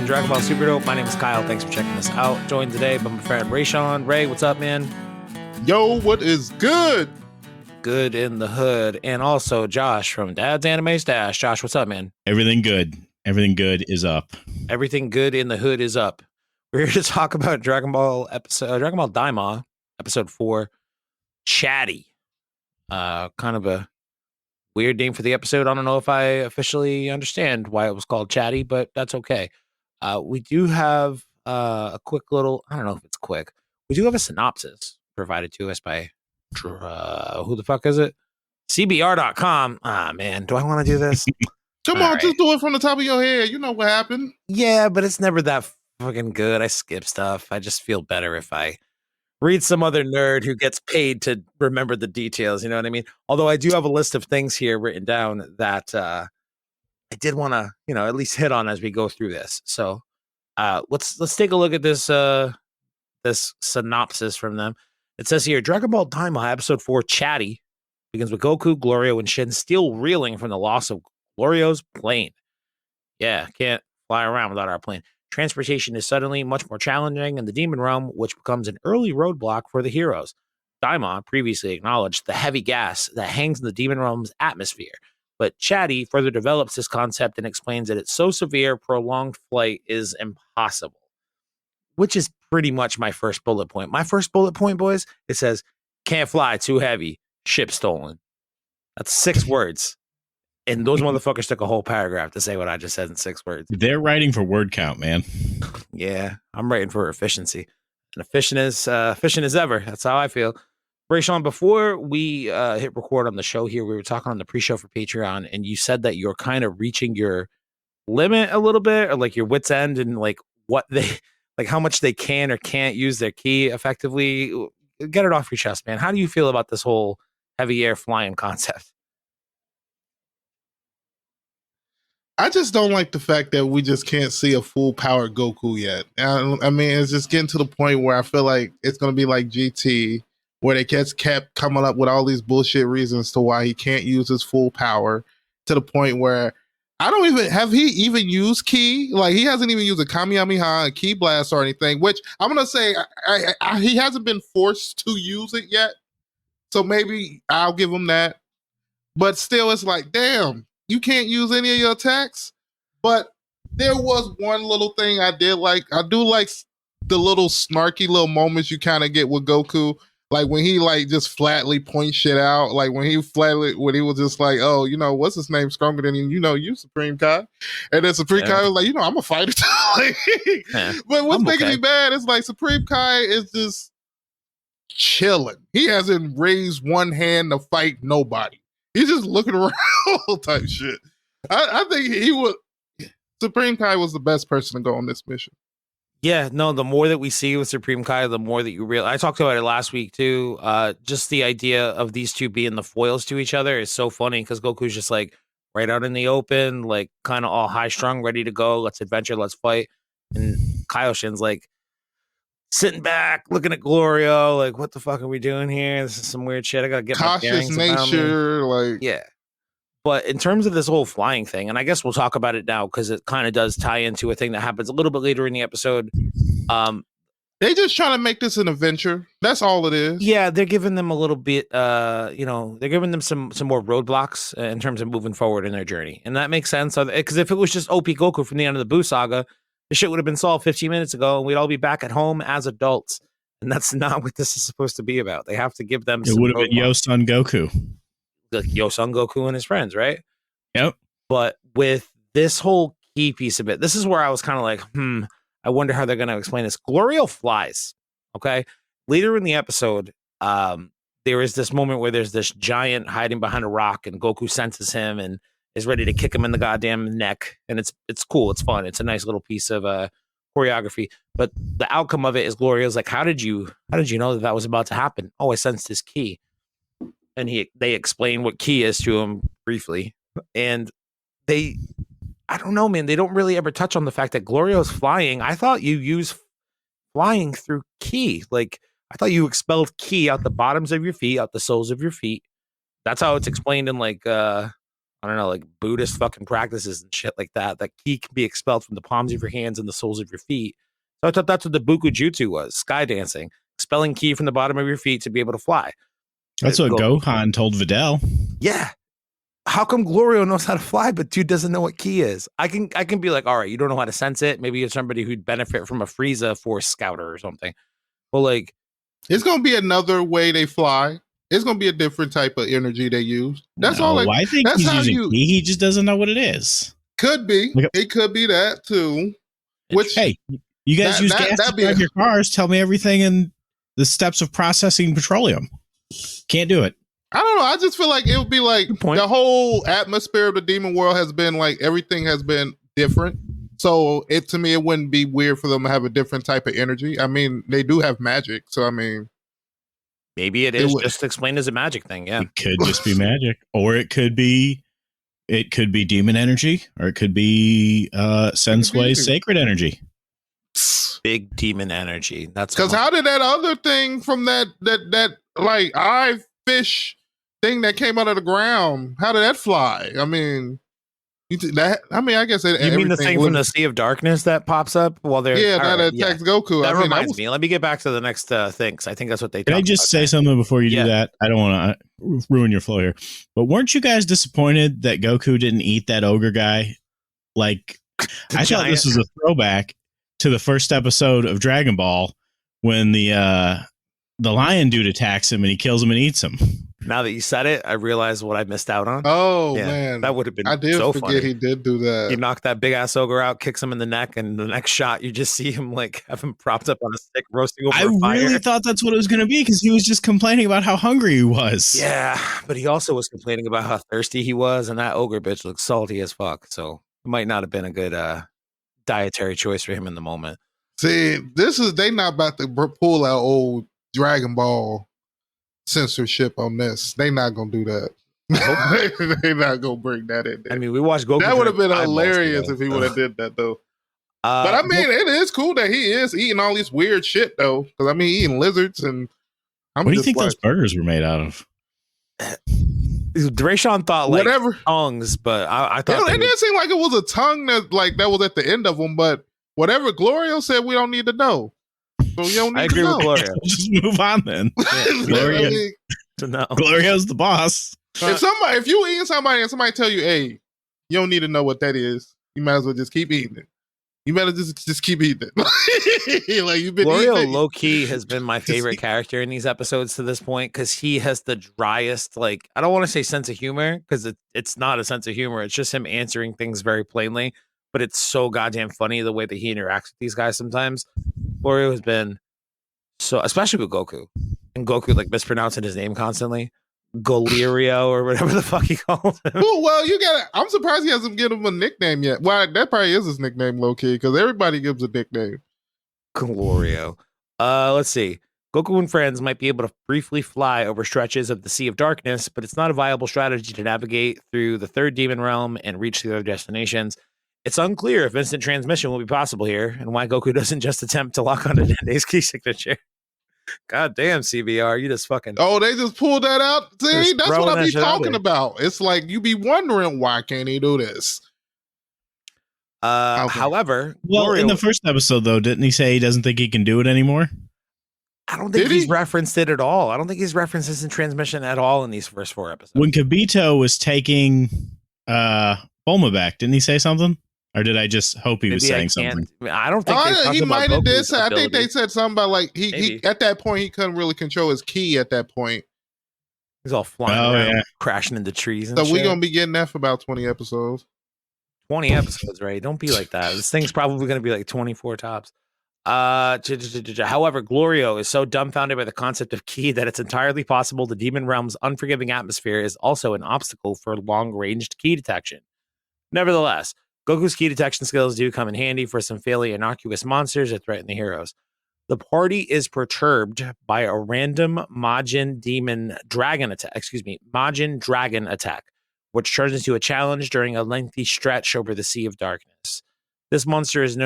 playing Dragon Ball Super Dope. My name is Kyle. Thanks for checking us out. Joined today by my friend Raysean. Ray, what's up, man? Yo, what is good? Good in the hood. And also Josh from Dad's Anime Stache. Josh, what's up, man? Everything good. Everything good is up. Everything good in the hood is up. We're here to talk about Dragon Ball Daima, episode 4, Chatty. Kind of a weird name for the episode. I don't know if I officially understand why it was called Chatty, but that's okay. We do have a quick little, I don't know if it's quick. We do have a synopsis provided to us by, who the fuck is it? CBR.com. Ah, man, do I want to do this? Come on, just do it from the top of your head. You know what happened. Yeah, but it's never that fucking good. I skip stuff. I just feel better if I read some other nerd who gets paid to remember the details. You know what I mean? Although I do have a list of things here written down that I did want to, at least hit on as we go through this. So let's take a look at this this synopsis from them. It says here, Dragon Ball Daima episode 4, Chatty, begins with Goku, Glorio, and Shin still reeling from the loss of Glorio's plane. Yeah, can't fly around without our plane. Transportation is suddenly much more challenging in the Demon Realm, which becomes an early roadblock for the heroes. Daima previously acknowledged the heavy gas that hangs in the Demon Realm's atmosphere, but Chatty further develops this concept and explains that it's so severe, prolonged flight is impossible, which is pretty much my first bullet point. My first bullet point, boys, it says, can't fly, too heavy, ship stolen. That's 6 words. And those motherfuckers took a whole paragraph to say what I just said in 6 words. They're writing for word count, man. Yeah, I'm writing for efficiency. And efficient as ever. That's how I feel. Raysean, before we hit record on the show here, we were talking on the pre-show for Patreon, and you said that you're kind of reaching your limit a little bit, or like your wit's end, and like what they, like how much they can or can't use their ki effectively. Get it off your chest, man. How do you feel about this whole heavy air flying concept? I just don't like the fact that we just can't see a full powered Goku yet. I mean, it's just getting to the point where I feel like it's going to be like GT, where they kept coming up with all these bullshit reasons to why he can't use his full power, to the point where have he even used ki? Like, he hasn't even used a Kamehameha, a ki blast or anything, which I'm going to say he hasn't been forced to use it yet. So maybe I'll give him that. But still, it's like, damn. You can't use any of your attacks. But there was one little thing I did like. I do like the little snarky little moments you kind of get with Goku. Like when he like just flatly points shit out. Like when he was just like, oh, what's his name stronger than you, Supreme Kai. And then Supreme Kai was like, I'm a fighter too. But what's making me mad is like Supreme Kai is just chilling. He hasn't raised one hand to fight nobody. He's just looking around type shit. I think Supreme Kai was the best person to go on this mission. Yeah, no, the more that we see with Supreme Kai, the more that you realize. I talked about it last week too. Just the idea of these two being the foils to each other is so funny because Goku's just like right out in the open, like kind of all high strung, ready to go. Let's adventure, let's fight. And Kaioshin's like sitting back, looking at Glorio, like, what the fuck are we doing here? This is some weird shit. I gotta get my cautious nature, like, yeah. But in terms of this whole flying thing, and I guess we'll talk about it now because it kind of does tie into a thing that happens a little bit later in the episode. They just trying to make this an adventure. That's all it is. Yeah, they're giving them a little bit, they're giving them some more roadblocks in terms of moving forward in their journey, and that makes sense. Because if it was just OP Goku from the end of the Buu saga, the shit would have been solved 15 minutes ago, and we'd all be back at home as adults. And that's not what this is supposed to be about. They have to give them. It would have been Yo-Son Goku. Like Yo-Son Goku and his friends, right? Yep. But with this whole key piece of it, this is where I was kind of like, I wonder how they're going to explain this. Glorio flies. Okay. Later in the episode, there is this moment where there's this giant hiding behind a rock, and Goku senses him and is ready to kick him in the goddamn neck. And it's cool. It's fun. It's a nice little piece of choreography. But the outcome of it is Glorio's like, how did you know that was about to happen? Oh, I sensed his ki. And they explain what ki is to him briefly. And I don't know, man. They don't really ever touch on the fact that Glorio's flying. I thought you use flying through ki. Like, I thought you expelled ki out the bottoms of your feet, out the soles of your feet. That's how it's explained in like I don't know, like Buddhist fucking practices and shit like that. That ki can be expelled from the palms of your hands and the soles of your feet. So I thought that's what the Buku Jutsu was, sky dancing, expelling ki from the bottom of your feet to be able to fly. That's what Gohan told Videl. Yeah. How come Glorio knows how to fly, but dude doesn't know what ki is? I can be like, all right, you don't know how to sense it. Maybe you're somebody who'd benefit from a Frieza Force Scouter or something. But like, it's gonna be another way they fly. It's gonna be a different type of energy they use. That's all. I think that's he's how using you. ki. He just doesn't know what it is. Could be. It could be that too. Which hey, you guys use gas to drive your cars. Tell me everything in the steps of processing petroleum. Can't do it. I don't know. I just feel like it would be like the whole atmosphere of the demon world has been like everything has been different. So to me, it wouldn't be weird for them to have a different type of energy. I mean, they do have magic. So, I mean. Maybe it is just explained as a magic thing. Yeah. It could just be magic. Or it could be demon energy. Or it could be Sensei's sacred energy. Big demon energy. That's because how did that other thing from that like eye fish thing that came out of the ground, how did that fly? I mean, I guess you mean the thing from the Sea of Darkness that pops up while they're that attacks Goku. That reminds me. Let me get back to the next thing. I think that's what they. Can I just say something before you do that? I don't want to ruin your flow here, but weren't you guys disappointed that Goku didn't eat that ogre guy? Like, I thought this was a throwback to the first episode of Dragon Ball when the lion dude attacks him and he kills him and eats him. Now that you said it, I realize what I missed out on. Oh, man. That would have been I did so forget funny. He did do that. He knocked that big ass ogre out, kicks him in the neck, and the next shot, you just see him like have him propped up on a stick, roasting over a fire. I really thought that's what it was going to be because he was just complaining about how hungry he was. Yeah, but he also was complaining about how thirsty he was, and that ogre bitch looked salty as fuck. So it might not have been a good dietary choice for him in the moment. See, they not about to pull out old Dragon Ball censorship on this. They not gonna do that. They not gonna bring that in there. I mean, we watched Goku. That would have been hilarious if he would have did that though. But I mean, it is cool that he is eating all this weird shit though. Because I mean, eating lizards and. What do you think those burgers were made out of? Raysean thought like whatever tongues, but I thought it didn't seem like it was a tongue that was at the end of them. But whatever Glorio said, we don't need to know. So you don't need I agree to know. with Glorio. Just move on then. Glorio's the boss. If you eating somebody and somebody tell you, hey, you don't need to know what that is, you might as well just keep eating it. You better just keep eating it. Like you've been Glorio low key has been my favorite character in these episodes to this point because he has the driest, like, I don't want to say sense of humor because it's not a sense of humor. It's just him answering things very plainly, but it's so goddamn funny the way that he interacts with these guys sometimes. Glorio has been so, especially with Goku, and Goku like mispronouncing his name constantly. Golerio or whatever the fuck he called him. Well, I'm surprised he hasn't given him a nickname yet. Well, that probably is his nickname, low key, because everybody gives a nickname. Glorio. Let's see. Goku and friends might be able to briefly fly over stretches of the Sea of Darkness, but it's not a viable strategy to navigate through the third demon realm and reach the other destinations. It's unclear if instant transmission will be possible here, and why Goku doesn't just attempt to lock onto Dende's key signature. God damn, CBR, you just fucking... Oh, they just pulled that out? See, that's what I be talking about. It's like, you be wondering, why can't he do this? However... Well, Glorio, in the first episode, though, didn't he say he doesn't think he can do it anymore? I don't think he's referenced it at all. I don't think he's referenced instant transmission at all in these first 4 episodes. When Kibito was taking Bulma back, didn't he say something? Or did I just hope he was saying something? I don't think he might have did. I think they said something about like he at that point he couldn't really control his ki at that point. He's all flying around, crashing into trees. And so we're gonna be getting that for about 20 episodes. 20 episodes, right? Don't be like that. This thing's probably gonna be like 24 tops. However, Glorio is so dumbfounded by the concept of ki that it's entirely possible the demon realm's unforgiving atmosphere is also an obstacle for long-ranged ki detection. Nevertheless, Goku's ki detection skills do come in handy for some fairly innocuous monsters that threaten the heroes. The party is perturbed by a random Majin Dragon attack, which turns into a challenge during a lengthy stretch over the Sea of Darkness. This monster is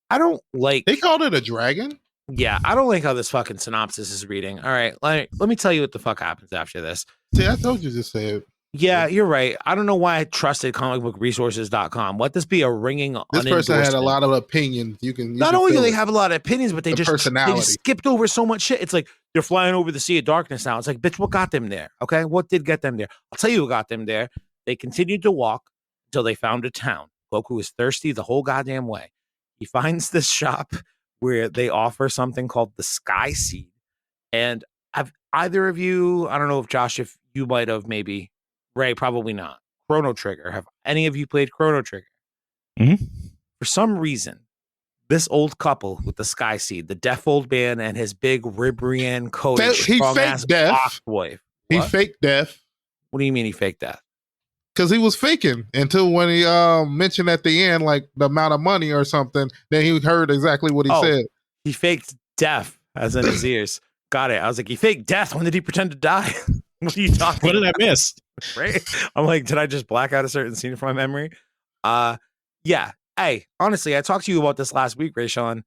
I don't like... They called it a dragon? Yeah, I don't like how this fucking synopsis is reading. All right, let me tell you what the fuck happens after this. See, I told you to say it. Yeah, you're right. I don't know why I trusted comicbookresources.com. Let this be a ringing This person had a unendorsement. lot of opinions. Not only do they have a lot of opinions, but they just personality. skipped over so much shit. It's like they're flying over the Sea of Darkness now. It's like, bitch, what got them there? Okay, what did get them there? I'll tell you what got them there. They continued to walk until they found a town. Goku is thirsty the whole goddamn way. He finds this shop where they offer something called the Sky Seed. And have either of you, I don't know if Josh, if you might have maybe, Ray, probably not. Chrono Trigger. Have any of you played Chrono Trigger? Mm-hmm. For some reason, this old couple with the Sky Seed, the deaf old man and his big Ribrian coated strong-ass box wife. He faked death. What do you mean he faked that? Because he was faking until when he mentioned at the end, like the amount of money or something, then he heard exactly what he said. He faked death, as in his ears. Got it. I was like, he faked death. When did he pretend to die? What are you talking What did I miss? Right? I'm like, did I just black out a certain scene from my memory? Yeah. Hey, honestly, I talked to you about this last week, Raysean.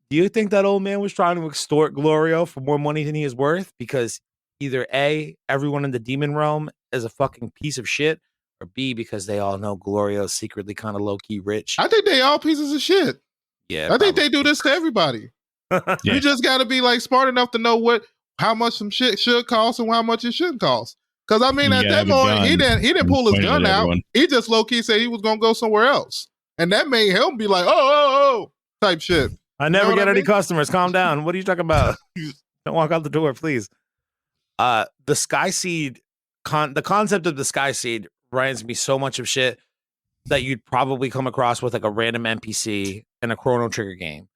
Do you think that old man was trying to extort Glorio for more money than he is worth? Because either A, everyone in the demon realm is a fucking piece of shit, or B, because they all know Glorio's secretly kind of low-key rich. I think they all pieces of shit. Yeah. I think they do this to everybody. Yeah. You just got to be like smart enough to know how much some shit should cost and how much it shouldn't cost. Because I mean, at that moment, he didn't pull his gun out. He just low key said he was gonna go somewhere else, and that made him be like, oh, type shit. I never get any customers. Calm down. What are you talking about? Don't walk out the door, please. The Sky Seed, the concept of the Sky Seed reminds me so much of shit that you'd probably come across with like a random NPC in a Chrono Trigger game.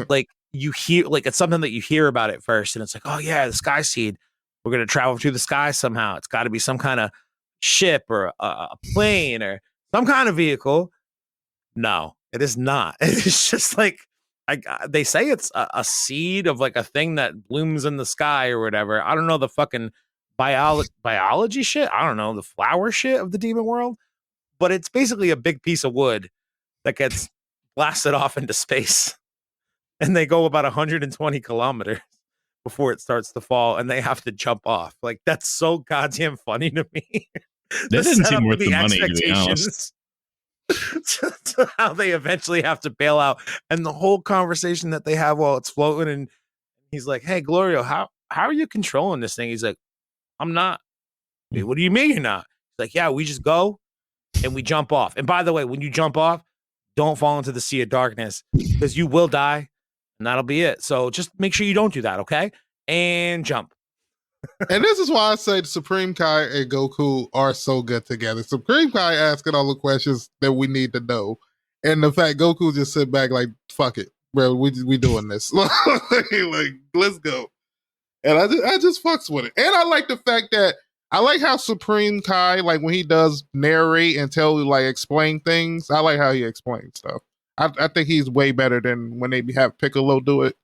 Like you hear, like it's something that you hear about it first, and it's like, oh yeah, the Sky Seed. We're going to travel through the sky somehow. It's got to be some kind of ship or a plane or some kind of vehicle. No, it is not. It's just like, they say it's a seed of like a thing that blooms in the sky or whatever. I don't know the fucking biology shit. I don't know the flower shit of the demon world, but it's basically a big piece of wood that gets blasted off into space. And they go about 120 kilometers before it starts to fall, and they have to jump off. Like, that's so goddamn funny to me. That doesn't seem worth the money, to be honest. To how they eventually have to bail out, and the whole conversation that they have while it's floating, and he's like, hey, Glorio, how are you controlling this thing? He's like, I'm not. What do you mean you're not? He's like, yeah, we just go, and we jump off. And by the way, when you jump off, don't fall into the Sea of Darkness, because you will die. And that'll be it. So just make sure you don't do that, okay? And jump. And this is why I say the Supreme Kai and Goku are so good together. Supreme Kai asking all the questions that we need to know. And the fact Goku just sit back like, fuck it, bro, we doing this. Like, let's go. And I just fucks with it. And I like the fact that I like how Supreme Kai, like when he does narrate and explain things, I like how he explains stuff. I think he's way better than when they have Piccolo do it,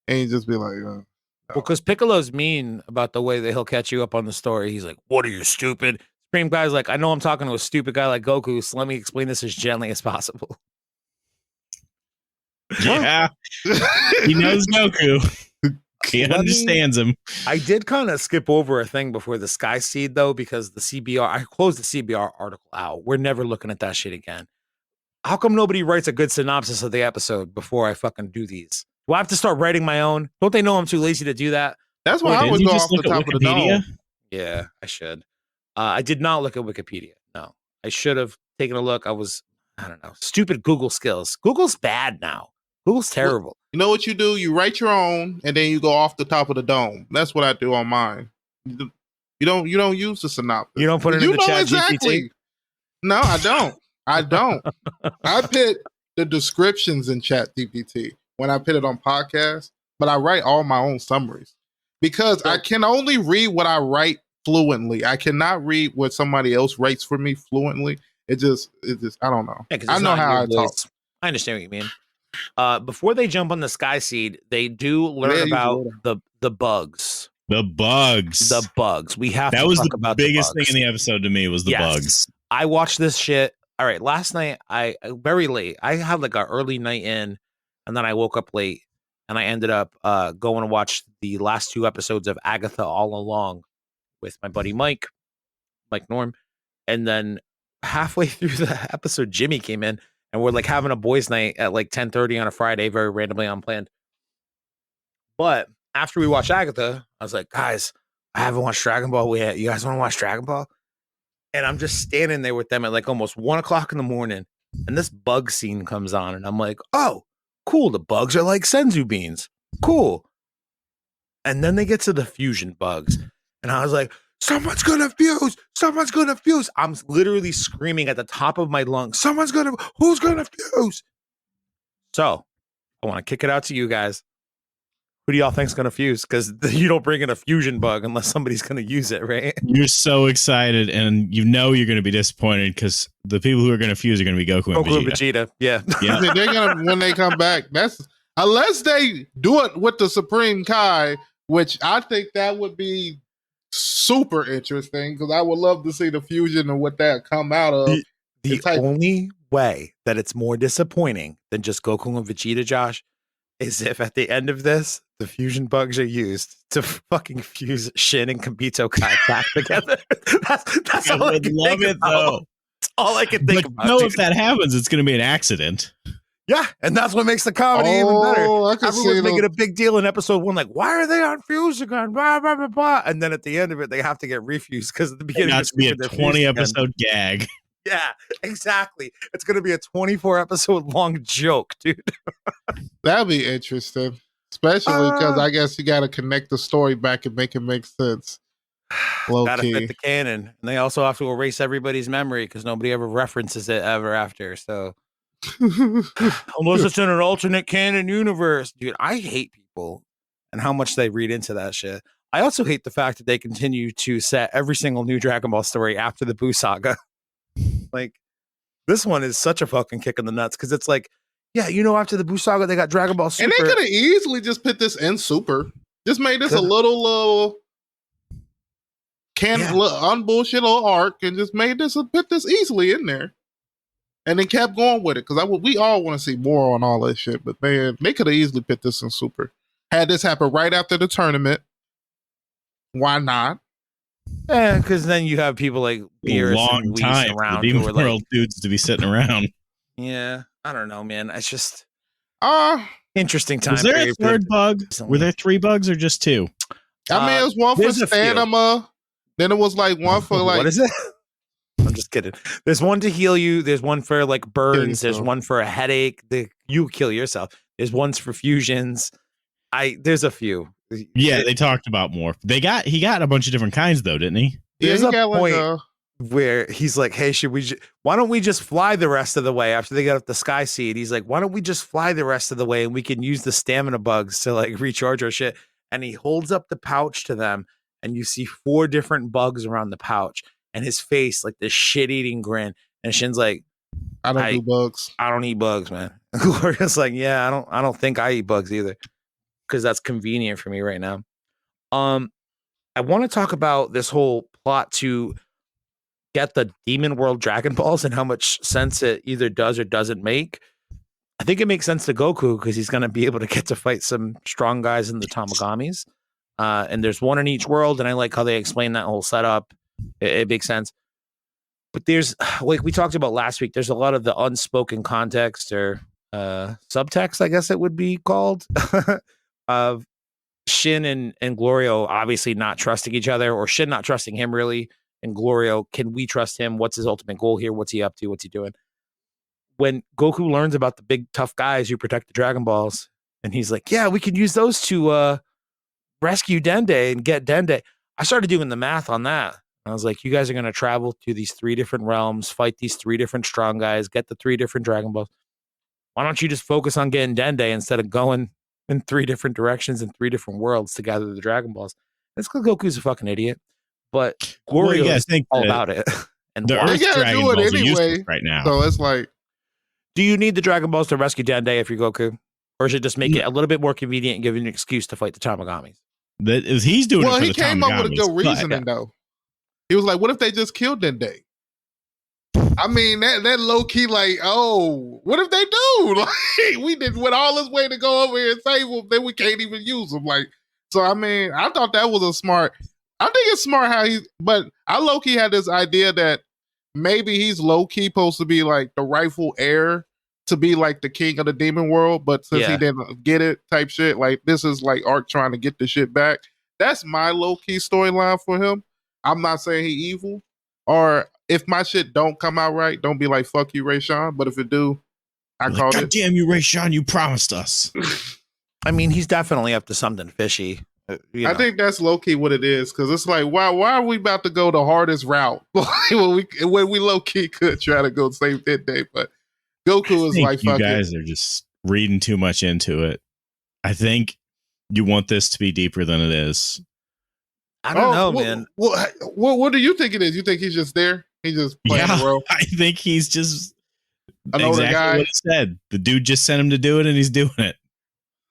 and he just be like, no. Well, because Piccolo's mean about the way that he'll catch you up on the story. He's like, what are you, stupid? Supreme Guy's like, I know I'm talking to a stupid guy like Goku, so let me explain this as gently as possible. Yeah. He knows Goku. He understands him. I did kind of skip over a thing before the Sky Seed, though, because the CBR, I closed the CBR article out. We're never looking at that shit again. How come nobody writes a good synopsis of the episode before I fucking do these? Do I have to start writing my own? Don't they know I'm too lazy to do that? That's why I would go off the top of the dome. Yeah, I should. I did not look at Wikipedia. No, I should have taken a look. I don't know, stupid Google skills. Google's bad now. Google's terrible. Well, you know what you do? You write your own, and then you go off the top of the dome. That's what I do on mine. You don't use the synopsis. You don't put it in the chat GPT? No, I don't. I put the descriptions in Chat GPT when I put it on podcasts, but I write all my own summaries because I can only read what I write fluently. I cannot read what somebody else writes for me fluently. It just I don't know. Yeah, I know how I talk. I understand what you mean. Before they jump on the Sky Seed, they do learn about the bugs. The bugs. The bugs. We have that to was talk the about biggest the bugs. thing in the episode to me was the bugs. I watched this shit. All right, last night I very late. I had like an early night in, and then I woke up late, and I ended up going to watch the last 2 episodes of Agatha All Along with my buddy Mike. like Norm. And then halfway through the episode, Jimmy came in and we're like having a boys' night at like 10:30 on a Friday, very randomly unplanned. But after we watched Agatha, I was like, guys, I haven't watched Dragon Ball yet. You guys want to watch Dragon Ball? And I'm just standing there with them at like almost 1:00 in the morning. And this bug scene comes on. And I'm like, oh, cool. The bugs are like senzu beans. Cool. And then they get to the fusion bugs. And I was like, someone's going to fuse. Someone's going to fuse. I'm literally screaming at the top of my lungs. Who's going to fuse? So I want to kick it out to you guys. Who do y'all think's going to fuse? Because you don't bring in a fusion bug unless somebody's going to use it, right? You're so excited, and you know you're going to be disappointed because the people who are going to fuse are going to be Goku and Vegeta. Yeah. They're gonna, when they come back, that's unless they do it with the Supreme Kai, which I think that would be super interesting because I would love to see the fusion and what that come out of. The only way that it's more disappointing than just Goku and Vegeta, Josh, is if at the end of this, the fusion bugs are used to fucking fuse Shin and Kibito Kai back together. That's all I can love think it, about. though. That's all I can think about. No, dude. if that happens, it's going to be an accident. Yeah, and that's what makes the comedy even better. Everyone's making a big deal in episode 1, like, why are they on fuse again? Blah, blah, blah, blah. And then at the end of it, they have to get refused because at the beginning Not to be a 20 episode gag. Yeah, exactly. It's going to be a 24 episode long joke, dude. That'd be interesting, especially because I guess you got to connect the story back and make it make sense. Got to fit the canon, and they also have to erase everybody's memory because nobody ever references it ever after. So, unless it's in an alternate canon universe, dude, I hate people and how much they read into that shit. I also hate the fact that they continue to set every single new Dragon Ball story after the Buu saga. Like, this one is such a fucking kick in the nuts because it's like, yeah, after the Buu saga, they got Dragon Ball Super. And they could have easily just put this in Super. Just made this a little unbullshit little arc and just made this, put this easily in there. And then kept going with it because we all want to see more on all that shit. But man, they could have easily put this in Super. Had this happen right after the tournament. Why not? Yeah, because then you have people like Beerus and Whis around who are like dudes to be sitting around. Yeah, I don't know, man. It's just interesting time. Was there a third bug? Were there 3 bugs or just 2? I mean, it was one for stamina. Then it was like one for like what is it? I'm just kidding. There's one to heal you. There's one for like burns. There's one for a headache. You kill yourself. There's ones for fusions. There's a few. Yeah, they talked about more. He got a bunch of different kinds though, didn't he? There's a point where he's like, "Hey, why don't we just fly the rest of the way?" After they got up the Sky Seed, he's like, "Why don't we just fly the rest of the way and we can use the stamina bugs to like recharge our shit?" And he holds up the pouch to them, and you see 4 different bugs around the pouch, and his face like this shit-eating grin. And Shin's like, "I don't do bugs. I don't eat bugs, man." Gloria's like, "Yeah, I don't think I eat bugs either." Because that's convenient for me right now. I want to talk about this whole plot to get the Demon World Dragon Balls and how much sense it either does or doesn't make. I think it makes sense to Goku because he's going to be able to get to fight some strong guys in the Tamagamis. And there's one in each world, and I like how they explain that whole setup. It makes sense. But there's, like we talked about last week, there's a lot of the unspoken context or subtext, I guess it would be called, of Shin and Glorio obviously not trusting each other, or Shin not trusting him really, and Glorio, can we trust him? What's his ultimate goal here? What's he up to? What's he doing? When Goku learns about the big tough guys who protect the Dragon Balls, and he's like, yeah, we could use those to rescue Dende and get Dende. I started doing the math on that. I was like, you guys are going to travel to these 3 different realms, fight these 3 different strong guys, get the 3 different Dragon Balls. Why don't you just focus on getting Dende instead of going in 3 different directions in 3 different worlds to gather the Dragon Balls? That's because Goku's a fucking idiot. But Glorio is all about it. And the Earth Dragon Balls are useless right now. So it's like, do you need the Dragon Balls to rescue Dende if you're Goku? Or should it just make it a little bit more convenient and give you an excuse to fight the Tamagamis? He's doing it for the Tamagamis. Well, he came up with a good reasoning, though. He was like, what if they just killed Dende? I mean, that low-key, like, oh, what if they do? Like, we went all this way to go over here and save them, then we can't even use them. Like, so, I mean, I thought that was a smart, I think it's smart how but I low key had this idea that maybe he's low key supposed to be like the rightful heir to be like the king of the demon world, but since he didn't get it, type shit. Like this is like Ark trying to get the shit back. That's my low key storyline for him. I'm not saying he evil, or if my shit don't come out right, don't be like fuck you, Raysean. But if it do, I called it. God damn you, Raysean! You promised us. I mean, he's definitely up to something fishy. I think that's low key what it is, because it's like, why are we about to go the hardest route when we low key could try to go save that day? But Goku is like, you guys are just reading too much into it. I think you want this to be deeper than it is. I don't know, man. What do you think it is? You think he's just there? He's just playing the role? I think he's just an older guy. What he said. The dude just sent him to do it, and he's doing it.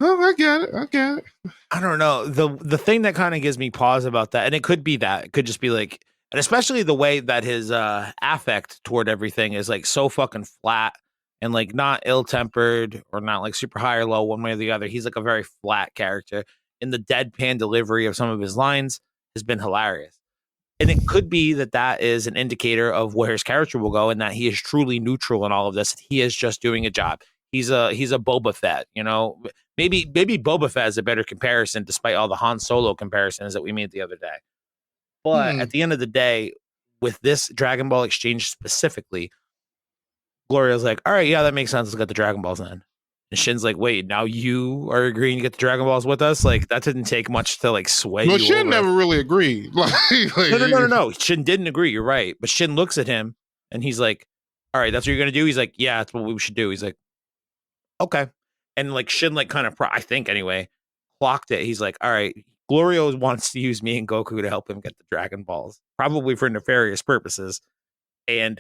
Oh, I get it. I don't know. The thing that kind of gives me pause about that, and it could be that, it could just be like, and especially the way that his affect toward everything is like so fucking flat and like not ill-tempered or not like super high or low one way or the other. He's like a very flat character, and the deadpan delivery of some of his lines has been hilarious. And it could be that that is an indicator of where his character will go, and that he is truly neutral in all of this. He is just doing a job. He's a Boba Fett, you know. Maybe Boba Fett is a better comparison, despite all the Han Solo comparisons that we made the other day. But at the end of the day, with this Dragon Ball exchange specifically, Glorio's like, all right, yeah, that makes sense. Let's get the Dragon Balls then. And Shin's like, wait, now you are agreeing to get the Dragon Balls with us? Like, that didn't take much to like sway you. Shin over. Never really agreed. No. Shin didn't agree. You're right. But Shin looks at him and he's like, all right, that's what you're going to do? He's like, yeah, that's what we should do. He's like, okay. And like Shin, like kind of, I think anyway, clocked it. He's like, all right, Glorio wants to use me and Goku to help him get the Dragon Balls, probably for nefarious purposes. And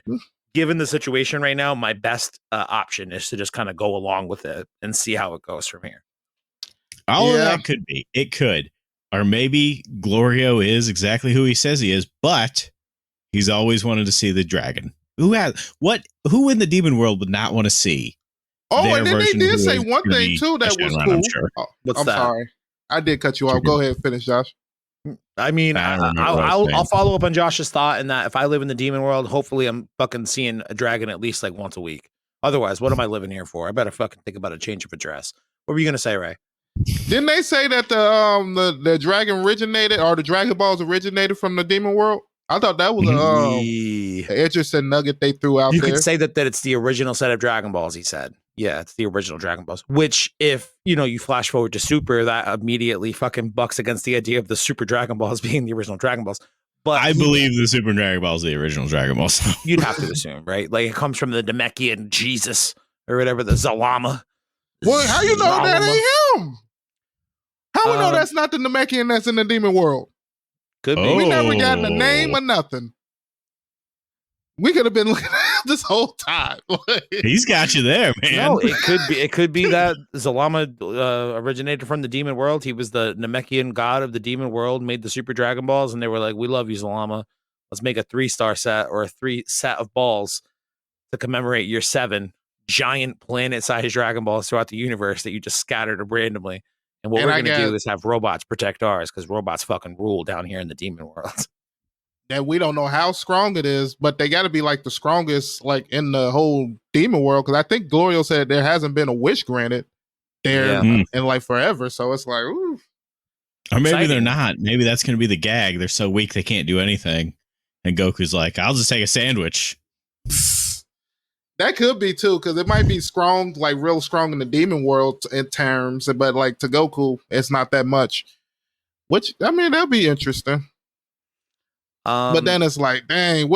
given the situation right now, my best option is to just kind of go along with it and see how it goes from here. All of that could be. It could. Or maybe Glorio is exactly who he says he is, but he's always wanted to see the dragon. Who in the demon world would not want to see? Oh, and then they did say one thing too that was cool. Sure. I'm sorry. I did cut you off. Go ahead and finish, Josh. I mean, I'll follow up on Josh's thought in that if I live in the demon world, hopefully I'm fucking seeing a dragon at least like once a week. Otherwise, what am I living here for? I better fucking think about a change of address. What were you gonna say, Ray? Didn't they say that the dragon originated, or the Dragon Balls originated from the demon world? I thought that was an interesting nugget they threw out there. You could say that it's the original set of Dragon Balls, he said. Yeah, it's the original Dragon Balls, which if, you flash forward to Super, that immediately fucking bucks against the idea of the Super Dragon Balls being the original Dragon Balls. But I believe the Super Dragon Balls are the original Dragon Balls. You'd have to assume, right? Like it comes from the Namekian Jesus or whatever, the Zalama. Well, how you know that ain't him? How we know that's not the Namekian that's in the demon world? Could be. We never got the name or nothing. We could have been looking at this whole time. He's got you there, man. No, it could be that Zalama originated from the demon world. He was the Namekian god of the demon world, made the Super Dragon Balls, and they were like, "We love you, Zalama. Let's make a 3-star set or a 3 set of balls to commemorate your 7 giant planet-sized Dragon Balls throughout the universe that you just scattered randomly. And what we're going to do is have robots protect ours because robots fucking rule down here in the demon world." That we don't know how strong it is, but they got to be like the strongest, like in the whole demon world. Because I think Glorio said there hasn't been a wish granted there in like forever. So it's like, ooh. Or maybe they're not. Maybe that's going to be the gag. They're so weak they can't do anything. And Goku's like, I'll just take a sandwich. That could be too, because it might be strong, like real strong in the demon world in terms, but like to Goku, it's not that much. Which, I mean, that'll be interesting. But then it's like, dang,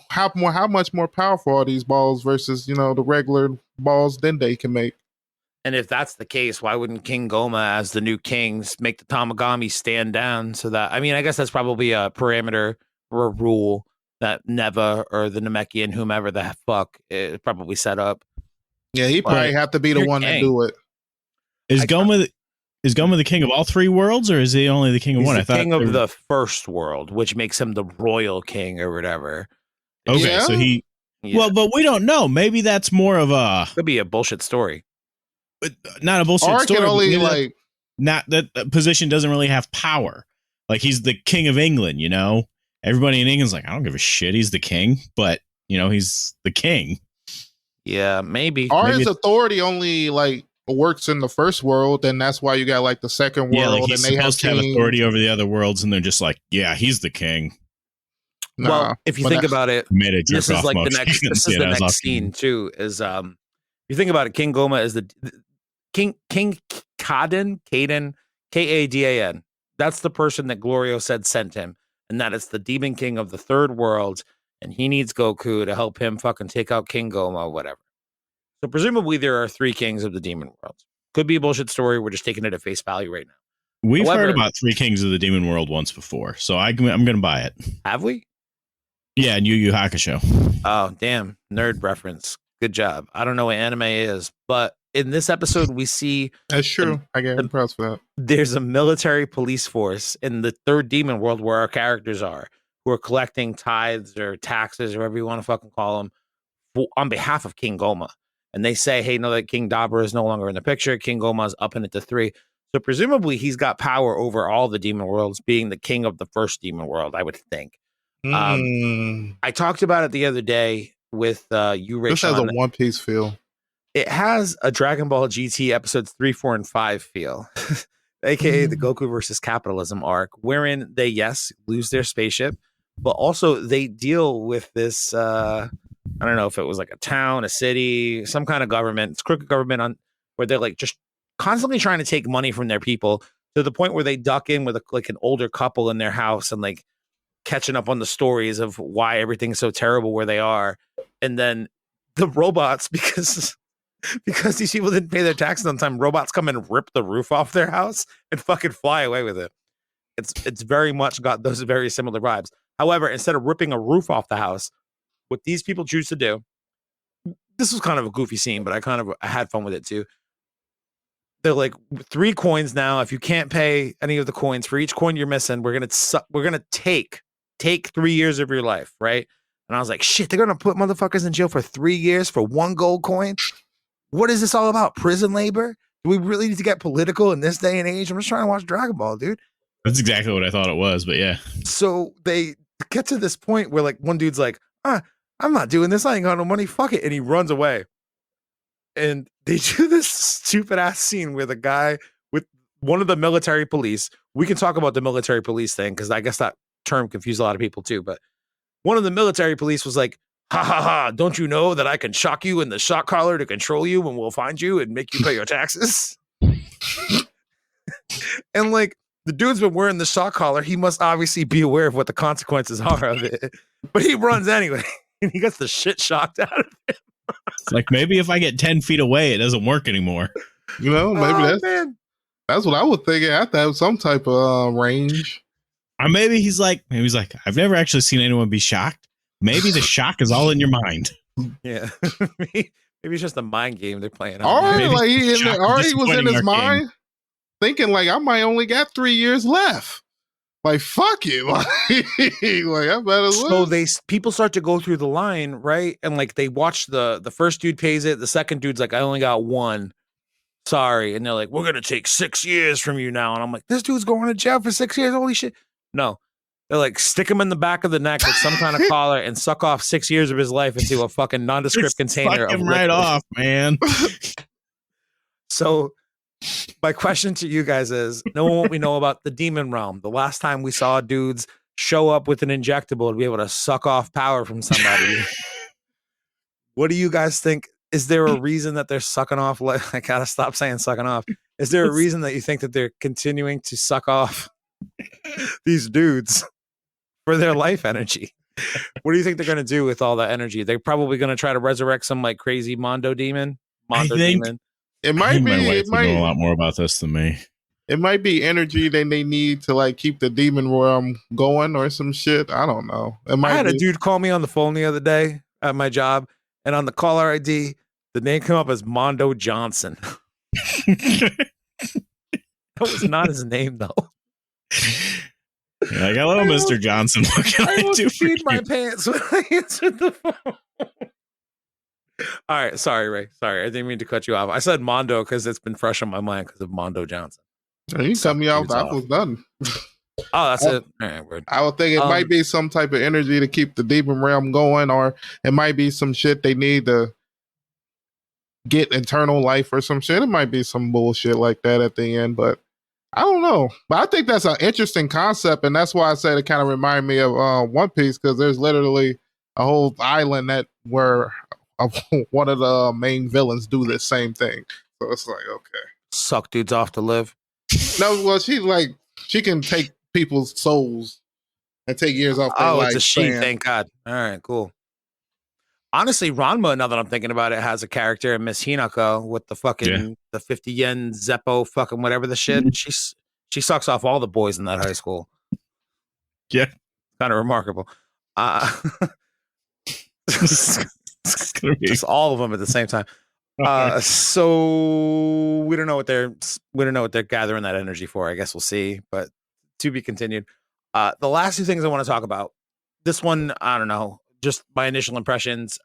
how much more powerful are these balls versus, the regular balls Dende can make? And if that's the case, why wouldn't King Goma, as the new kings, make the Tamagami stand down so that, I mean, I guess that's probably a parameter or a rule that Neva or the Namekian, whomever the fuck, is probably set up. Yeah, he probably have to be the one to do it. Is Goma the king of all 3 worlds, or is he only the king of one? He's the king of the first world, which makes him the royal king or whatever. Okay, so he... Yeah. Well, but we don't know. Maybe that's more of a... Could be a bullshit story. Not a bullshit story. Only like... Not that position doesn't really have power. Like he's the king of England, you know? Everybody in England's like, I don't give a shit. He's the king, but you know, he's the king. Yeah, maybe. Or Maybe his authority only like works in the first world, and that's why you got like the second world. Yeah, like he's and they supposed to have authority over the other worlds, and they're just like, yeah, he's the king. Nah, well, if you think about it, this is like the next. This is the next scene too. Is you think about it, King Goma is the King Kaden, Kadan. That's the person that Glorio said sent him, and that is the demon king of the third world, and he needs Goku to help him fucking take out King Goma, whatever. So presumably there are 3 kings of the demon world. Could be a bullshit story. We're just taking it at face value right now. We've heard about 3 kings of the demon world once before, so I'm going to buy it. Have we? Yeah, in Yu Yu Hakusho. Oh, damn. Nerd reference. Good job. I don't know what anime is, but in this episode, we see... That's true. I get props for that. There's a military police force in the third demon world where our characters are, who are collecting tithes or taxes or whatever you want to fucking call them on behalf of King Goma. And they say, hey, no, that King Dabra is no longer in the picture. King Goma's up in it to 3. So presumably he's got power over all the demon worlds, being the king of the first demon world, I would think. I talked about it the other day with you, Raysean. This has a One Piece feel. It has a Dragon Ball GT episodes 3, 4, and 5 feel, aka the Goku versus Capitalism arc, wherein they, yes, lose their spaceship, but also they deal with this. I don't know if it was like a town, a city, some kind of government. It's crooked government on where they're like just constantly trying to take money from their people to the point where they duck in with like an older couple in their house and like catching up on the stories of why everything's so terrible where they are. And then the robots, because these people didn't pay their taxes on time, robots come and rip the roof off their house and fucking fly away with it. It's very much got those very similar vibes. However, instead of ripping a roof off the house, what these people choose to do, this was kind of a goofy scene, but I had fun with it too. They're like, 3 coins now. If you can't pay any of the coins, for each coin you're missing, we're gonna take 3 years of your life, right? And I was like, shit, they're gonna put motherfuckers in jail for 3 years for 1 gold coin. What is this all about? Prison labor? Do we really need to get political in this day and age? I'm just trying to watch Dragon Ball, dude. That's exactly what I thought it was, but yeah. So they get to this point where like one dude's like, I'm not doing this. I ain't got no money. Fuck it. And he runs away. And they do this stupid ass scene where the guy with one of the military police, we can talk about the military police thing because I guess that term confused a lot of people too. But one of the military police was like, ha ha ha, don't you know that I can shock you in the shock collar to control you and we'll find you and make you pay your taxes? And like, the dude's been wearing the shock collar. He must obviously be aware of what the consequences are of it. But he runs anyway. And he gets the shit shocked out of him. It's like, maybe if I get 10 feet away, it doesn't work anymore. You know, maybe that's what I would think. I have to have some type of range. Or maybe he's like, I've never actually seen anyone be shocked. Maybe the shock is all in your mind. Yeah. Maybe it's just a mind game they're playing. He was in his mind thinking like, I might only got 3 years left. Like, fuck it. Like I better live. So people start to go through the line, right? And like they watch the first dude pays it. The second dude's like, I only got 1. Sorry. And they're like, we're going to take 6 years from you now. And I'm like, this dude's going to jail for 6 years. Holy shit. No. They're like, stick him in the back of the neck with some kind of collar and suck off 6 years of his life into a fucking nondescript container. Fuck him right off, man. So my question to you guys is, knowing what we know about the demon realm, the last time we saw dudes show up with an injectable to be able to suck off power from somebody, what do you guys think? Is there a reason that they're sucking off? I gotta stop saying sucking off. Is there a reason that you think that they're continuing to suck off these dudes for their life energy? What do you think they're going to do with all that energy? They're probably going to try to resurrect some like crazy Mondo demon. It might be. My wife would know a lot more about this than me. It might be energy that they need to like keep the demon realm going or some shit. I don't know. I had a dude call me on the phone the other day at my job, and on the caller ID, the name came up as Mondo Johnson. That was not his name though. You're like, hello, Mr. Johnson. What can I do for you? My pants when I answered the phone. All right, sorry, Ray. Sorry, I didn't mean to cut you off. I said Mondo because it's been fresh on my mind because of Mondo Johnson. You cut me off. I was done. Oh, that's it. All right, word. I would think it might be some type of energy to keep the demon realm going, or it might be some shit they need to get eternal life or some shit. It might be some bullshit like that at the end, but I don't know. But I think that's an interesting concept, and that's why I said it kind of reminded me of One Piece, because there's literally a whole island that where one of the main villains do this same thing. So it's like, okay, suck dudes off to live. No, well, she can take people's souls and take years off their life. It's a she, thank God. All right, cool. Honestly, Ranma, now that I'm thinking about it, has a character in Miss Hinako with the fucking the 50 yen Zeppo fucking whatever the shit. She sucks off all the boys in that high school. Yeah. Kind of remarkable. Just all of them at the same time. So we don't know what they're gathering that energy for. I guess we'll see, but to be continued. The last two things I want to talk about. This one, I don't know, just my initial impressions.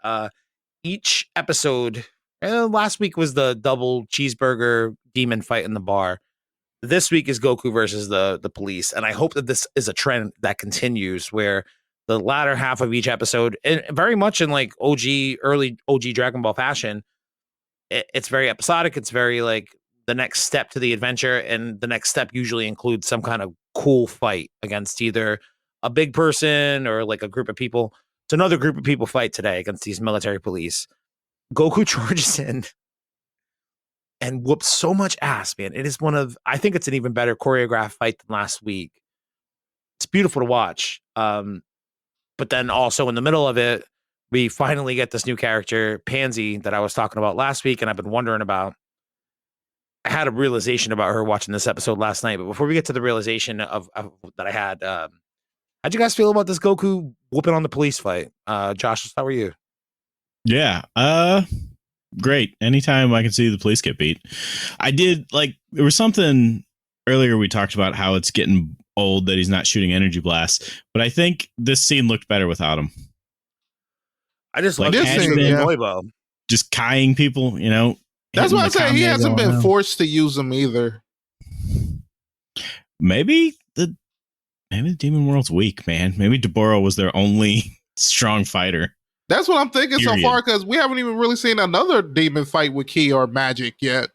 Each episode, last week was the double cheeseburger demon fight in the bar. This week is Goku versus the police, and I hope that this is a trend that continues, where the latter half of each episode, and very much in like early OG Dragon Ball fashion, it's very episodic. It's very like the next step to the adventure, and the next step usually includes some kind of cool fight against either a big person or like a group of people. It's another group of people fight today against these military police. Goku charges in and whoops so much ass, man. It is I think it's an even better choreographed fight than last week. It's beautiful to watch. But then also in the middle of it, we finally get this new character, Pansy, that I was talking about last week, and I've been wondering about. I had a realization about her watching this episode last night, but before we get to the realization of that I had, how'd you guys feel about this Goku whooping on the police fight? Josh, how were you? Yeah, great. Anytime I can see the police get beat. I did, like, there was something earlier we talked about how it's getting old that he's not shooting energy blasts, but I think this scene looked better without him. I just like Noibo. Just kaiing people, you know. That's why I say he hasn't been forced to use them either. Maybe the demon world's weak, man. Maybe Deborah was their only strong fighter. That's what I'm thinking so far, because we haven't even really seen another demon fight with ki or magic yet.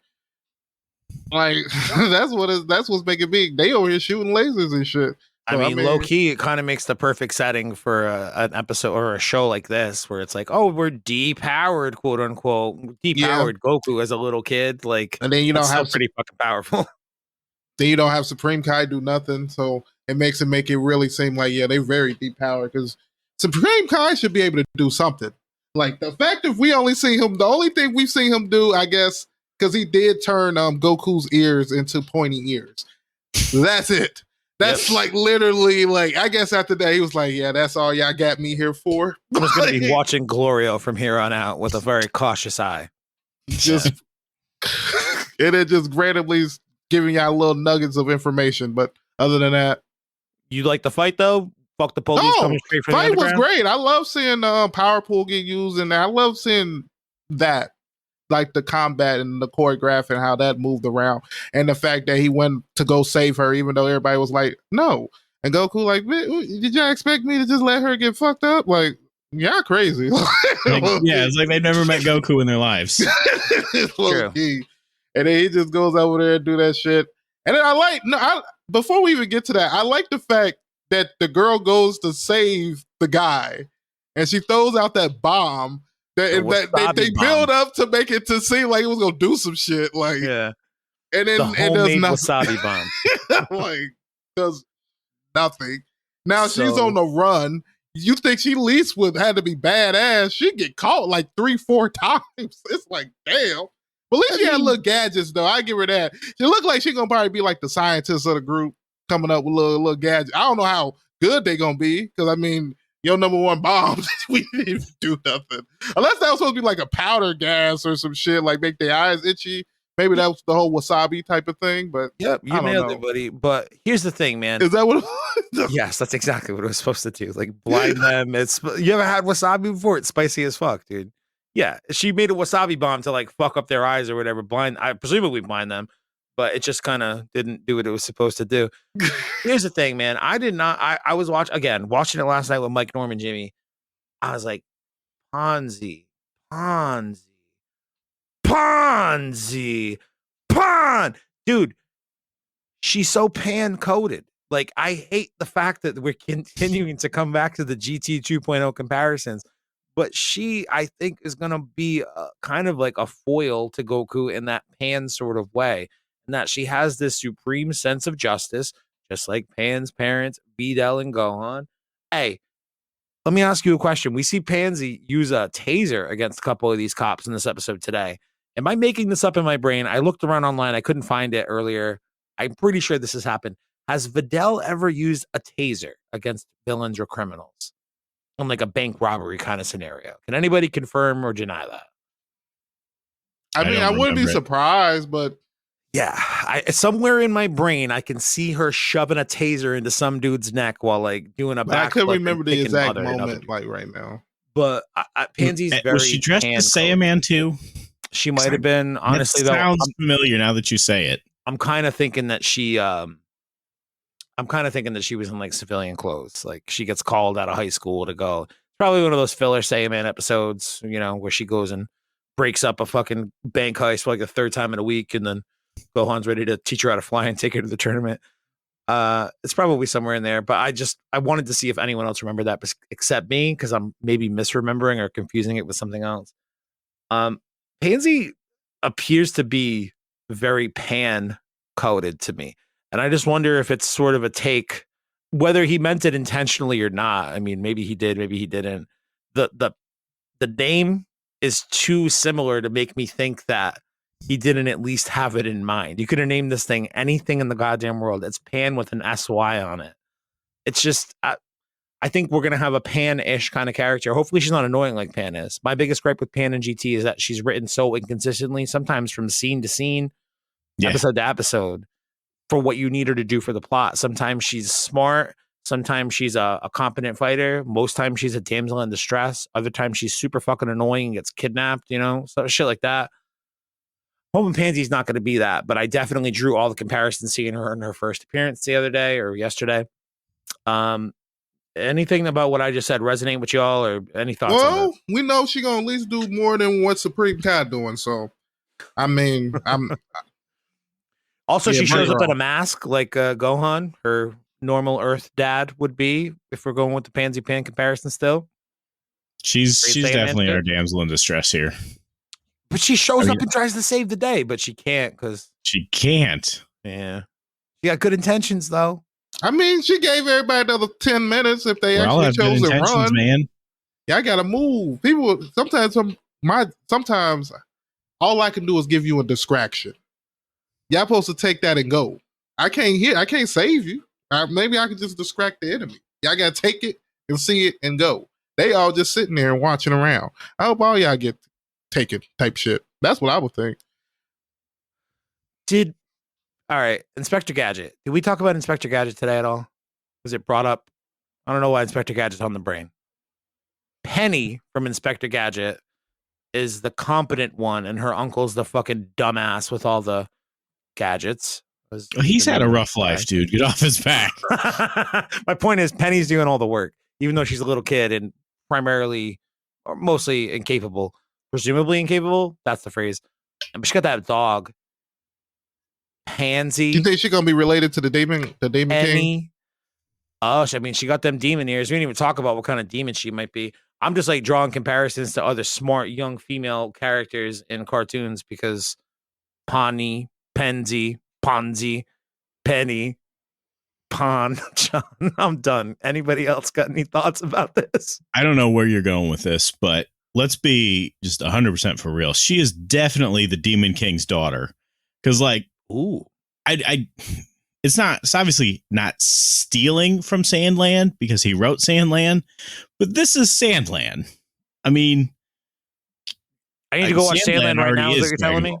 Like that's what's making big. They over here shooting lasers and shit. So, I mean, low key, it kind of makes the perfect setting for an episode or a show like this, where it's like, oh, we're depowered, quote unquote, depowered Goku as a little kid, like, and then you don't have pretty fucking powerful. Then you don't have Supreme Kai do nothing, so it makes it really seem like they're very depowered, because Supreme Kai should be able to do something. Like the fact that we only see him, the only thing we've seen him do, I guess, because he did turn Goku's ears into pointy ears. That's it. That's like literally, like, I guess after that he was like, yeah, that's all y'all got me here for. I'm just gonna be watching Glorio from here on out with a very cautious eye. Just and it just randomly giving y'all little nuggets of information. But other than that, you like the fight though? Fuck the police coming straight from the underground. Fight was great. I love seeing power pool get used, and I love seeing that. Like the combat and the choreograph and how that moved around, and the fact that he went to go save her, even though everybody was like, no. And Goku, like, did y'all expect me to just let her get fucked up? Like, y'all crazy. It's like they've never met Goku in their lives. True. And then he just goes over there and do that shit. And then before we even get to that, I like the fact that the girl goes to save the guy, and she throws out that bomb. They build up to make it to seem like it was gonna do some shit, like and then it does nothing. Wasabi bomb, like does nothing. Now she's on the run. You think she at least had to be badass? She get caught like 3-4 times. It's like damn. But at least she had little gadgets though. I give her that. She looked like she gonna probably be like the scientist of the group, coming up with little gadgets. I don't know how good they gonna be, because I mean, your number one bomb, we didn't even do nothing. Unless that was supposed to be like a powder gas or some shit, like make their eyes itchy. Maybe that was the whole wasabi type of thing. But yep, you nailed it, buddy. But here's the thing, man. Is that what? Yes, that's exactly what it was supposed to do. Like blind them. You ever had wasabi before? It's spicy as fuck, dude. Yeah, she made a wasabi bomb to like fuck up their eyes or whatever. Presumably blind them. but it just kind of didn't do what it was supposed to do. Here's the thing, man. I was watching it last night with Mike, Norm, and Jimmy. I was like, Pansy, Pansy, Pansy, dude, she's so pan-coded. Like, I hate the fact that we're continuing to come back to the GT 2.0 comparisons, but she, I think, is going to be kind of like a foil to Goku in that Pan sort of way, and that she has this supreme sense of justice, just like Pan's parents, Videl and Gohan. Hey, let me ask you a question. We see Pansy use a taser against a couple of these cops in this episode today. Am I making this up in my brain? I looked around online. I couldn't find it earlier. I'm pretty sure this has happened. Has Videl ever used a taser against villains or criminals in like a bank robbery kind of scenario? Can anybody confirm or deny that? I mean, I wouldn't be surprised, but yeah, somewhere in my brain, I can see her shoving a taser into some dude's neck while like doing a backflip. I couldn't remember the exact moment like right now. But Pansy's very. Was she dressed as Saiyaman too? She might have been. Honestly, that sounds familiar now that you say it. I'm kind of thinking that she. I'm kind of thinking that she was in like civilian clothes. Like she gets called out of high school to go. Probably one of those filler Saiyaman episodes, you know, where she goes and breaks up a fucking bank heist for like the third time in a week, and then Gohan's ready to teach her how to fly and take her to the tournament. It's probably somewhere in there, but I wanted to see if anyone else remembered that except me, because I'm maybe misremembering or confusing it with something else. Pansy appears to be very pan coded to me. And I just wonder if it's sort of a take, whether he meant it intentionally or not. I mean, maybe he did, maybe he didn't. The name is too similar to make me think that he didn't at least have it in mind. You could have named this thing anything in the goddamn world. It's Pan with an SY on it. It's just, I think we're going to have a Pan-ish kind of character. Hopefully she's not annoying like Pan is. My biggest gripe with Pan and GT is that she's written so inconsistently, sometimes from scene to scene, episode to episode, for what you need her to do for the plot. Sometimes she's smart. Sometimes she's a competent fighter. Most times she's a damsel in distress. Other times she's super fucking annoying and gets kidnapped, you know, so shit like that. Home and Pansy's not going to be that, but I definitely drew all the comparisons seeing her in her first appearance the other day or yesterday. Anything about what I just said resonate with y'all, or any thoughts? Well, we know she's going to at least do more than what Supreme Kai doing. So, I mean, Also, she shows up in a mask like Gohan, her normal Earth dad would be, if we're going with the Pansy Pan comparison still. She's definitely our damsel in distress here. But she shows up and tries to save the day, but she can't because... She can't. Yeah. She got good intentions, though. I mean, she gave everybody another 10 minutes if they actually chose to run. Man. Yeah, I got to move. People, sometimes all I can do is give you a distraction. Y'all supposed to take that and go. I can't save you. Maybe I can just distract the enemy. Y'all got to take it and see it and go. They all just sitting there and watching around. I hope all y'all get taken type shit. That's what I would think. All right, Inspector Gadget. Did we talk about Inspector Gadget today at all? Was it brought up? I don't know why Inspector Gadget's on the brain. Penny from Inspector Gadget is the competent one, and her uncle's the fucking dumbass with all the gadgets. He's had a rough life, dude. Get off his back. My point is, Penny's doing all the work, even though she's a little kid and primarily or mostly incapable. Presumably incapable. That's the phrase. But she got that dog. Pansy. You think she's gonna be related to the Demon King? Oh, I mean, she got them demon ears. We didn't even talk about what kind of demon she might be. I'm just like drawing comparisons to other smart young female characters in cartoons because Pansy, Penny, John. I'm done. Anybody else got any thoughts about this? I don't know where you're going with this, but let's be just 100% for real. She is definitely the Demon King's daughter. Because, like, ooh, it's obviously not stealing from Sandland because he wrote Sandland, but this is Sandland. I mean, I need to go watch Sandland right now. Is what you're telling me?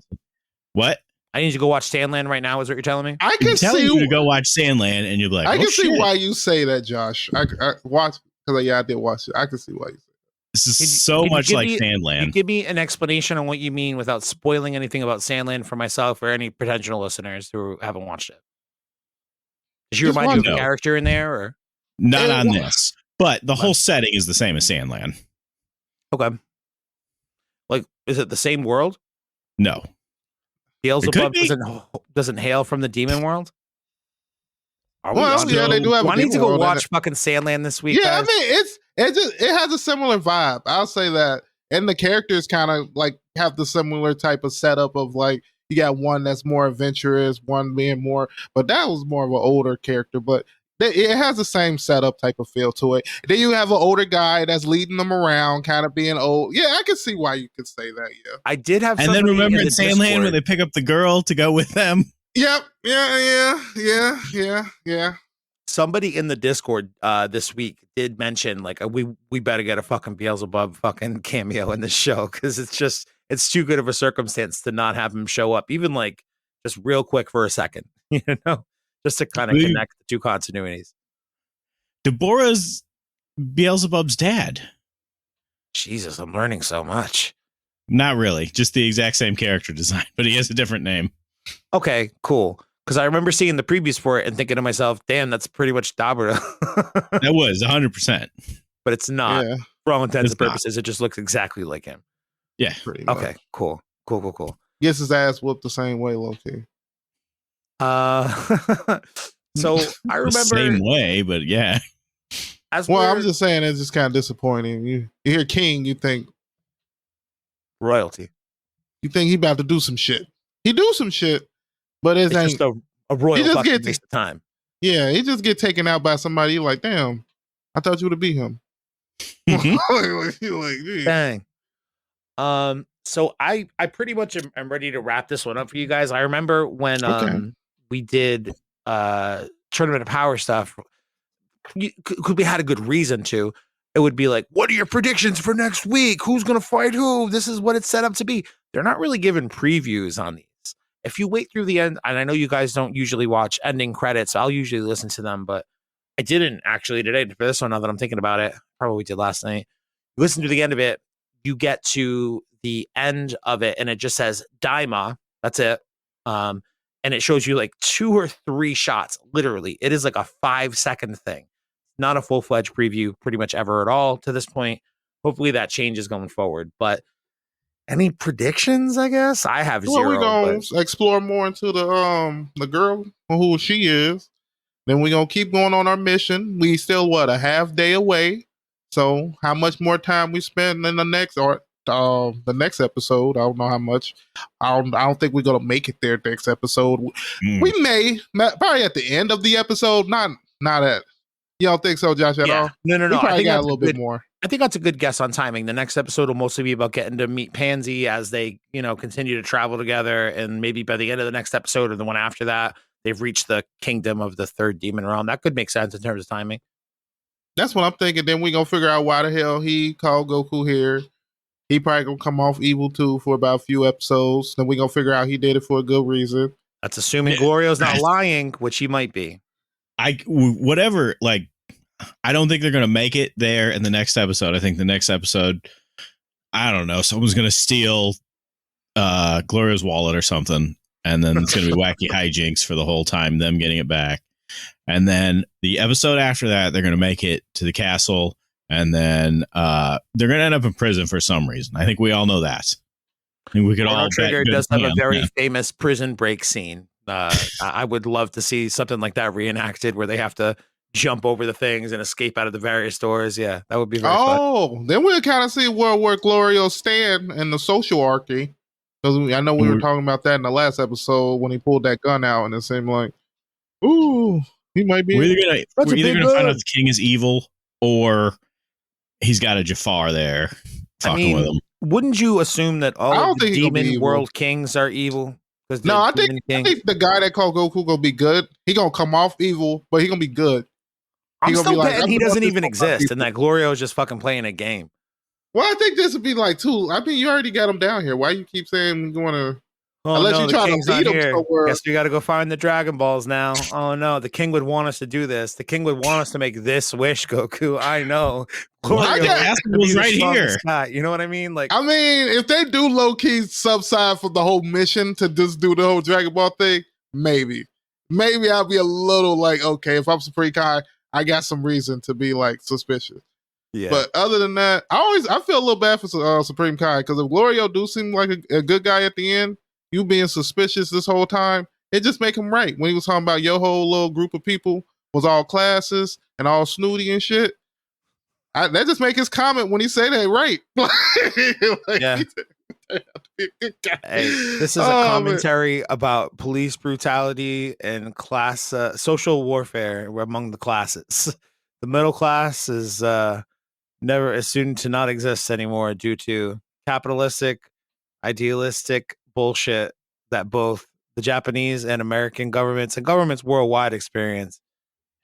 What? I need to go watch Sandland right now. Is what you're telling me? I can tell you to go watch Sandland, and you'll be like, I can see why you say that, Josh. I watch because I did watch it. I can see why you say that. This is so much like Sandland. Give me an explanation on what you mean without spoiling anything about Sandland for myself or any potential listeners who haven't watched it. Did you remind you of a character in there, or not on this? But the whole setting is the same as Sandland. Okay. Like, is it the same world? No. Beelzebub doesn't hail from the demon world? They do have. I need to go watch fucking Sandland this week. Yeah, guys. I mean, it has a similar vibe. I'll say that, and the characters kind of like have the similar type of setup of like you got one that's more adventurous, one being more, but that was more of an older character, but. It has the same setup type of feel to it. Then you have an older guy that's leading them around, kind of being old. Yeah, I can see why you could say that. Yeah, I did have. And then remember in Sandland where they pick up the girl to go with them. Yep. Yeah. Somebody in the Discord this week did mention like we better get a fucking Beelzebub fucking cameo in this show because it's too good of a circumstance to not have him show up, even like just real quick for a second, you know. Just to kind of connect the two continuities. Deborah's Beelzebub's dad. Jesus, I'm learning so much. Not really. Just the exact same character design, but he has a different name. Okay, cool. Because I remember seeing the previews for it and thinking to myself, damn, that's pretty much Dabura. That was 100%. But it's not. Yeah. For all intents and purposes, it just looks exactly like him. Yeah. Okay, cool. Gets his ass whooped the same way, low-key. So I remember same way, but yeah. I'm just saying it's just kind of disappointing. You hear King, you think royalty. You think he about to do some shit. He do some shit, but it's just a royal fucking waste of time. Yeah, he just get taken out by somebody. You're like, damn, I thought you would have beat him. Like, dang. So I pretty much am ready to wrap this one up for you guys. I remember when we did Tournament of Power stuff, could we had a good reason to. It would be like, what are your predictions for next week? Who's going to fight who? This is what it's set up to be. They're not really giving previews on these. If you wait through the end, and I know you guys don't usually watch ending credits, I'll usually listen to them, but I didn't actually today for this one, now that I'm thinking about it. Probably did last night. You listen to the end of it, you get to the end of it, and it just says Daima. That's it. And it shows you like 2 or 3 shots. Literally, it is like a 5-second thing. Not a full-fledged preview pretty much ever at all to this point. Hopefully that changes going forward. But any predictions, I guess? I have 0. We're going to explore more into the girl, who she is. Then we're going to keep going on our mission. We still, a half day away. So how much more time we spend in the next episode? I don't know how much. I don't think we're gonna make it there next episode. We may probably at the end of the episode. Not at. You don't think so, Josh? At all? No. We probably I think got a little bit more. I think that's a good guess on timing. The next episode will mostly be about getting to meet Pansy as they, continue to travel together, and maybe by the end of the next episode or the one after that, they've reached the kingdom of the third demon realm. That could make sense in terms of timing. That's what I'm thinking. Then we're gonna figure out why the hell he called Goku here. He probably gonna come off evil too for about a few episodes. Then we gonna figure out he did it for a good reason. That's assuming Glorio's not lying, which he might be. I don't think they're gonna make it there in the next episode. I think the next episode, I don't know, someone's gonna steal Glorio's wallet or something, and then it's gonna be wacky hijinks for the whole time, them getting it back. And then the episode after that, they're gonna make it to the castle. And then they're going to end up in prison for some reason. I think we all know that. I think we could all Trigger does have a very famous prison break scene. I would love to see something like that reenacted where they have to jump over the things and escape out of the various doors. Yeah, that would be very fun. Then we'll kind of see where Glorio stand in the social archy. Because I know we were talking about that in the last episode when he pulled that gun out, and it seemed like, ooh, he might be. We're either going to find out the king is evil, or he's got a Jafar there fucking with him. Wouldn't you assume that all of the demon world kings are evil? No, I think the guy that called Goku gonna be good. He gonna come off evil, but he gonna be good. I'm still betting he doesn't even exist, and that Glorio is just fucking playing a game. Well, I think this would be like 2. I mean, you already got him down here. Why you keep saying you want to? Oh Unless no, you're the trying king's to not beat him here. somewhere. Guess we got to go find the Dragon Balls now. Oh no, the king would want us to do this. The king would want us to make this wish, Goku. I know. What? The castle was right here. Guy. You know what I mean? Like, I mean, if they do low key subside for the whole mission to just do the whole Dragon Ball thing, maybe I'll be a little like, okay, if I'm Supreme Kai, I got some reason to be like suspicious. yeah. But other than that, I feel a little bad for Supreme Kai, because if Glorio do seem like a good guy at the end, you being suspicious this whole time, it just make him right. When he was talking about your whole little group of people was all classes and all snooty and shit, that just make his comment when he say that right. Like, yeah. Hey, this is a commentary about police brutality and class social warfare among the classes. The middle class is soon to not exist anymore due to capitalistic, idealistic bullshit that both the Japanese and American governments and governments worldwide experience.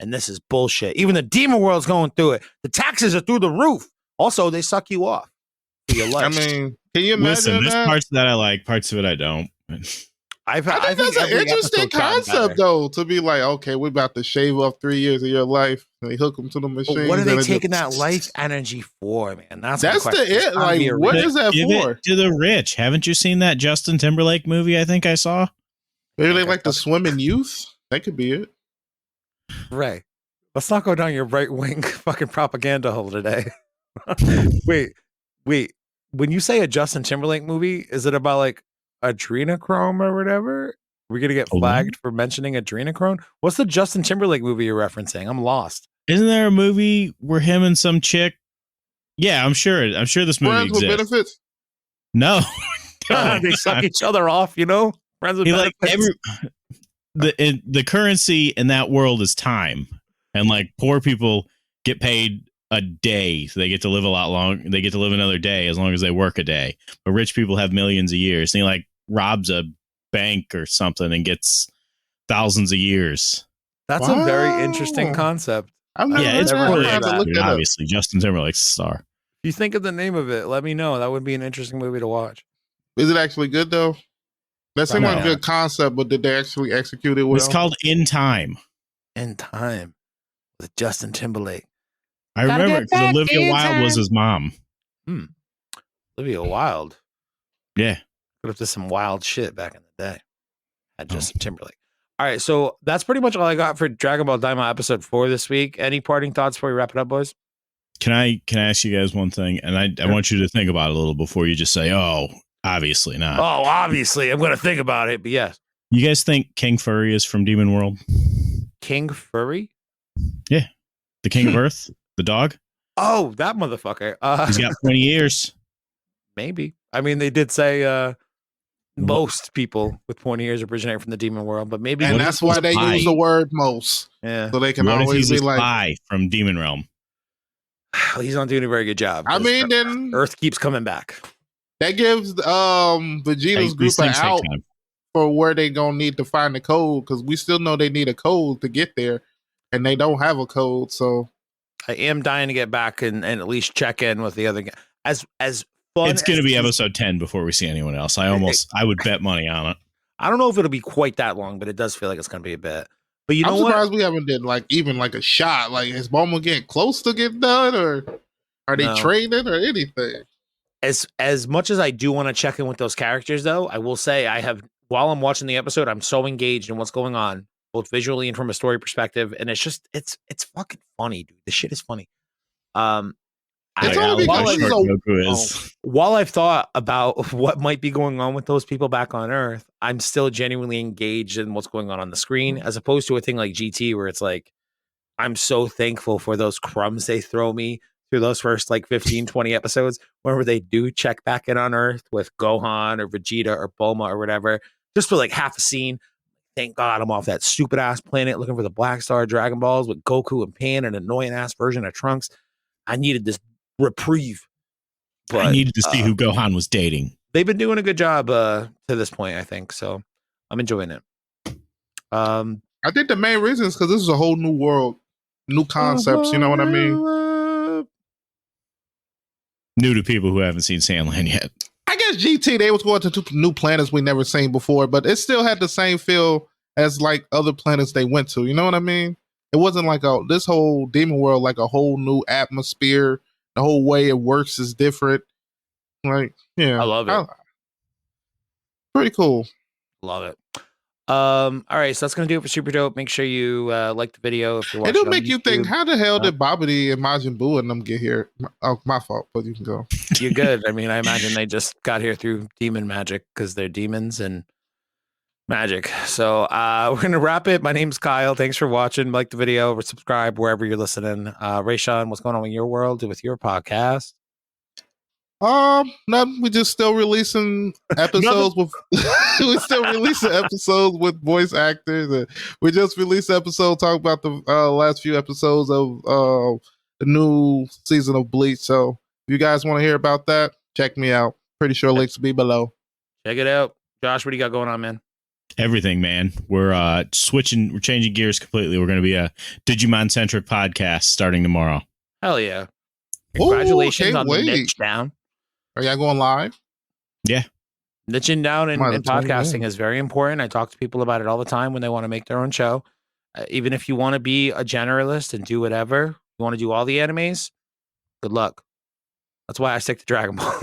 And this is bullshit. Even the demon world's going through it. The taxes are through the roof. Also, they suck you off for your life. I mean, can you imagine Listen, that? there's parts that I like, parts of it I don't. I think that's an interesting concept, though, to be like, okay, we're about to shave off 3 years of your life, and they hook them to the machine. But what are they taking that life energy for, man? That's it. Like, what is that for? To the rich. Haven't you seen that Justin Timberlake movie? I think I saw. Maybe they like to swim in youth. That could be it. Ray, let's not go down your right wing fucking propaganda hole today. Wait. When you say a Justin Timberlake movie, is it about like adrenochrome or whatever? We're gonna get flagged for mentioning adrenochrome. What's the Justin Timberlake movie you're referencing? I'm lost. Isn't there a movie where him and some chick? Yeah, I'm sure this movie Friends exists. with benefits? No. They suck each other off, you know. Friends with benefits. The currency in that world is time, and like poor people get paid a day, so they get to live a lot long. They get to live another day as long as they work a day. But rich people have millions of years. And he like robs a bank or something and gets thousands of years. That's a very interesting concept. It's really obviously Justin Timberlake's star. If you think of the name of it, let me know. That would be an interesting movie to watch. Is it actually good though? That seemed like a good concept, but did they actually execute it well? It's called In Time. In Time with Justin Timberlake. I remember because Olivia Wilde was his mom. Olivia Wilde. Yeah. Put up to some wild shit back in the day. Had Justin Timberlake. All right, so that's pretty much all I got for Dragon Ball Daima episode 4 this week. Any parting thoughts before we wrap it up, boys? Can I ask you guys one thing? And I want you to think about it a little before you just say, oh, obviously not. Oh, obviously. I'm going to think about it, but yes. You guys think King Furry is from Demon World? King Furry? Yeah. The King of Earth? The dog? Oh, that motherfucker. He's got 20 ears. Maybe. I mean, they did say most people with pointy ears originate from the demon world, but maybe. And that's why they use the word most. Yeah. So they can what always if he's be a like, spy from Demon Realm. He's not doing a very good job. I mean, then Earth keeps coming back. That gives Vegeta's group an out for where they gonna need to find the code, because we still know they need a code to get there, and they don't have a code. So I am dying to get back and at least check in with the other guy. As fun. It's going to be episode 10 before we see anyone else. I would bet money on it. I don't know if it'll be quite that long, but it does feel like it's going to be a bit. But you know what? I'm surprised we haven't did like even like a shot. Like, is Bulma getting close to getting done, or are they training or anything? As much as I do want to check in with those characters, though, I will say while I'm watching the episode, I'm so engaged in what's going on, both visually and from a story perspective, and it's just it's fucking funny, dude. The shit is funny. While I've thought about what might be going on with those people back on Earth, I'm still genuinely engaged in what's going on the screen, as opposed to a thing like GT, where it's like, I'm so thankful for those crumbs they throw me through those first like 15, 20 episodes, whenever they do check back in on Earth with Gohan or Vegeta or Bulma or whatever, just for like half a scene. Thank God I'm off that stupid ass planet looking for the Black Star Dragon Balls with Goku and Pan and an annoying ass version of Trunks. I needed this reprieve. But I needed to see who Gohan was dating. They've been doing a good job to this point, I think. So I'm enjoying it. I think the main reason is because this is a whole new world, new concepts. You know what I mean? New to people who haven't seen Sandland yet. I guess GT, they was going to new planets we never seen before, but it still had the same feel as like other planets they went to. You know what I mean? It wasn't like this whole Demon World, like a whole new atmosphere. The whole way it works is different. Like, yeah. I love it. Pretty cool. Love it. All right, so that's gonna do it for Super Dope. Make sure you like the video if you're watching. It'll make you think, how the hell did Babidi and Majin Buu and them get here? Oh, my fault, but you can go. You're good. I mean, I imagine they just got here through demon magic because they're demons and magic. So we're gonna wrap it. My name's Kyle. Thanks for watching. Like the video or subscribe wherever you're listening. Raysean, what's going on in your world with your podcast? Nothing. We just still releasing episodes with we still releasing episodes with voice actors. And we just released an episode talking about the last few episodes of the new season of Bleach. So if you guys want to hear about that, check me out. Pretty sure links will be below. Check it out. Josh, what do you got going on, man? Everything, man. We're switching. We're changing gears completely. We're going to be a Digimon centric podcast starting tomorrow. Hell yeah! Congratulations on the niche down. Are y'all going live? Yeah. Niching down in podcasting is very important. I talk to people about it all the time when they want to make their own show. Even if you want to be a generalist and do whatever, you want to do all the animes, good luck. That's why I stick to Dragon Ball.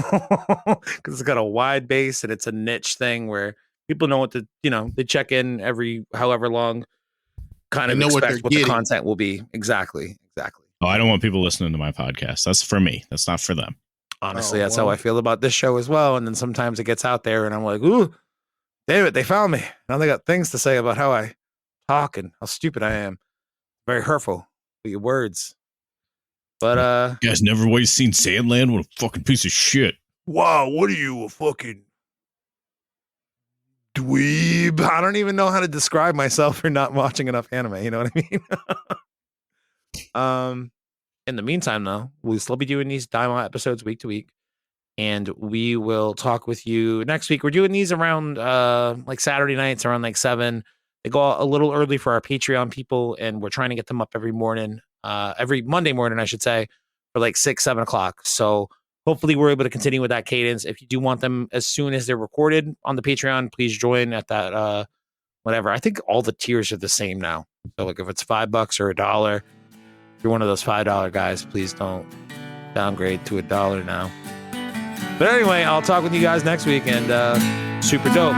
Because it's got a wide base and it's a niche thing where people know what to, they check in every however long, kind of expect what the content will be. Exactly. Oh, I don't want people listening to my podcast. That's for me. That's not for them. Honestly, that's how I feel about this show as well. And then sometimes it gets out there and I'm like, ooh, damn it, they found me. Now they got things to say about how I talk and how stupid I am. Very hurtful with your words. But you guys never seen Sandland? What a fucking piece of shit. Wow, what are you, a fucking dweeb? I don't even know how to describe myself for not watching enough anime, you know what I mean? In the meantime, though, we'll still be doing these Daima episodes week to week, and we will talk with you next week. We're doing these around like Saturday nights around like 7. They go a little early for our Patreon people, and we're trying to get them up every morning, every Monday morning, I should say, for like 6, 7 o'clock. So hopefully we're able to continue with that cadence. If you do want them as soon as they're recorded on the Patreon, please join at that whatever. I think all the tiers are the same now. So like if it's $5 or $1. If you're one of those $5 guys, please don't downgrade to $1 now. But anyway, I'll talk with you guys next week, and Super Dope.